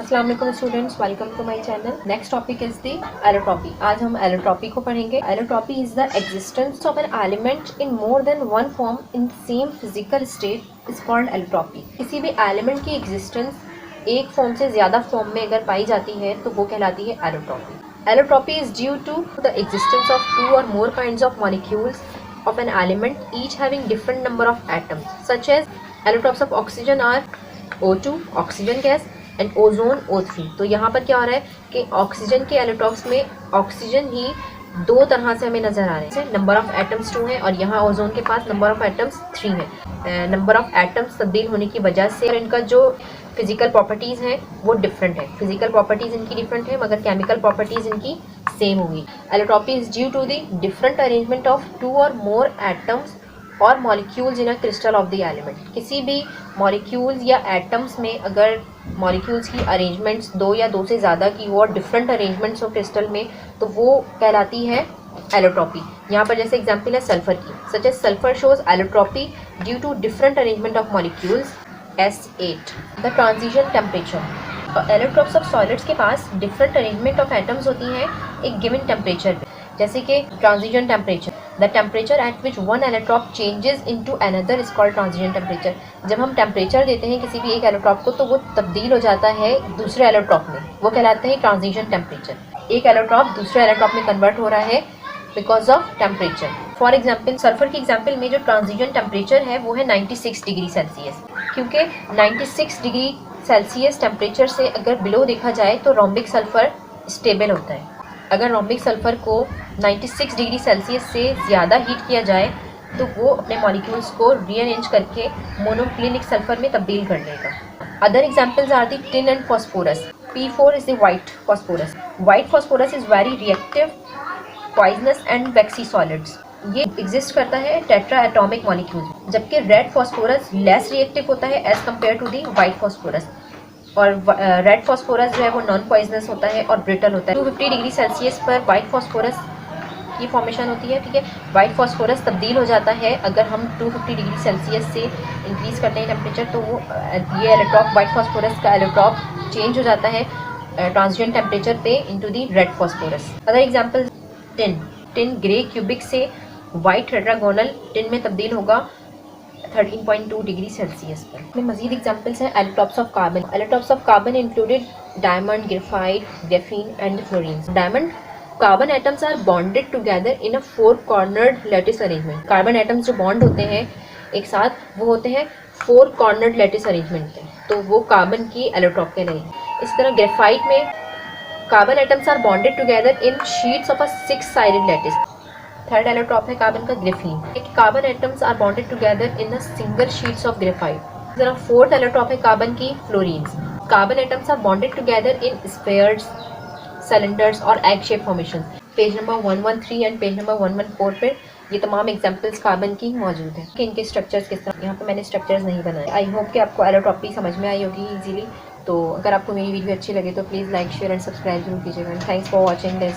अस्सलाम वालेकुम students, welcome to my channel. Next topic is the allotropy. आज हम एलोट्रॉपी को पढ़ेंगे। Allotropy is the existence of an element in more than one form in same physical state is called allotropy. किसी भी element की existence एक form से ज़्यादा फॉर्म में अगर पाई जाती है तो वो कहलाती है allotropy. Allotropy is due to the existence of two or more kinds of molecules of an element each having different number of atoms such as allotropes of oxygen are O2 oxygen gas and ozone O3। तो यहाँ पर क्या हो रहा है कि oxygen के allotropes में ऑक्सीजन ही दो तरह से हमें नजर आ रहे हैं। नंबर ऑफ एटम्स 2 है और यहाँ ओजोन के पास नंबर ऑफ एटम्स 3 है। नंबर ऑफ एटम्स तब्दील होने की वजह से इनका जो फिजिकल प्रॉपर्टीज़ हैं वो डिफरेंट है। फिजिकल प्रॉपर्टीज़ इनकी डिफरेंट है मगर केमिकल प्रॉपर्टीज़ इनकी सेम होगी। Allotropy is due to the different arrangement of two or more atoms or molecules in a crystal of the element. किसी भी मॉलिक्यूल्स या एटम्स में अगर मॉलिक्यूल्स की अरेंजमेंट्स दो या दो से ज़्यादा की हो और डिफरेंट अरेंजमेंट्स हो क्रिस्टल में, तो वो कहलाती है एलोट्रॉपी। यहाँ पर जैसे एग्जांपल है सल्फर की, such as sulphur shows allotropy due to different arrangement of molecules S8। The transition temperature. Allotropes of solids के पास डिफरेंट अरेंजमेंट ऑफ एटम्स होती हैं एक गिवन टेम्परेचर पे, जैसे कि transition temperature. The temperature at which one allotrope changes into another is called transition temperature. जब हम टेम्परेचर देते हैं किसी भी एक एलोट्रॉप को तो वो तब्दील हो जाता है दूसरे एलोट्रॉप में, वो कहलाते हैं ट्रांजिशन टेम्परेचर। एक एलोट्रॉप दूसरे एलोट्रॉप में कन्वर्ट हो रहा है because of temperature. For example sulphur के एग्जाम्पल में जो ट्रांजिशन टेम्परेचर है वो है 96 डिग्री सेल्सियस, क्योंकि 96 डिग्री सेल्सियस टेम्परेचर से अगर बिलो देखा जाए तो रोम्बिक सल्फर स्टेबल होता है। अगर रोम्बिक सल्फर को 96 डिग्री सेल्सियस से ज़्यादा हीट किया जाए तो वो अपने मॉलिक्यूल्स को रीअरेंज करके मोनोक्लिनिक सल्फर में तब्दील कर लेगा। Other examples are the tin and phosphorus. P4 is the white phosphorus. White phosphorus is very reactive, poisonous and waxy solids. ये एग्जिस्ट करता है टेट्रा एटॉमिक मॉलिक्यूल्स, जबकि रेड फॉस्फोरस लेस रिएक्टिव होता है as compared to the white phosphorus. और red phosphorus जो है वो नॉन पॉइजनस होता है और ब्रिटल होता है। 250 डिग्री सेल्सियस पर वाइट फॉस्फोरस की फॉर्मेशन होती है, ठीक है। वाइट फॉस्फोरस तब्दील हो जाता है अगर हम 250 डिग्री सेल्सियस से इंक्रीज़ करते हैं टेम्परेचर, तो वो ये एलोट्रॉप वाइट फॉस्फोरस का एलोट्रॉप चेंज हो जाता है ट्रांजिशन टेम्परेचर पे into the red phosphorus. Other example tin grey cubic से वाइट टेट्रागोनल टिन में तब्दील होगा 13.2 डिग्री सेल्सियस पर। मजीद एग्जांपल्स हैं allotropes of carbon. Allotropes of carbon included diamond, graphite, graphene and fluorine. Diamond carbon atoms are bonded together in a 4 cornered lattice arrangement. Carbon atoms जो bond होते हैं एक साथ वो होते हैं 4 कॉर्नर्ड लैटिस अरेंजमेंट में, तो वो कार्बन की एलोट्रॉप के नहीं। इस तरह ग्रेफाइट में carbon atoms are bonded together in sheets of a 6 sided lattice. Third allotrope है कार्बन का graphene. Carbon atoms are bonded together in a single sheets of graphite. जरा फोर्थ एलोट्रॉप है कार्बन की fullerenes. Carbon atoms are bonded together in spheres, cylinders और egg shape formation. Page number 113 and page number 114 पे ये तमाम examples carbon की मौजूद हैं कि इनके स्ट्रक्चर्स किस तरह। यहाँ पे मैंने स्ट्रक्चर्स नहीं बनाए। आई होप कि आपको एलोट्रॉपी समझ में आई होगी इजीली। तो अगर आपको मेरी वीडियो अच्छी लगे तो please like, share and subscribe जरूर कीजिएगा। Thanks for watching this.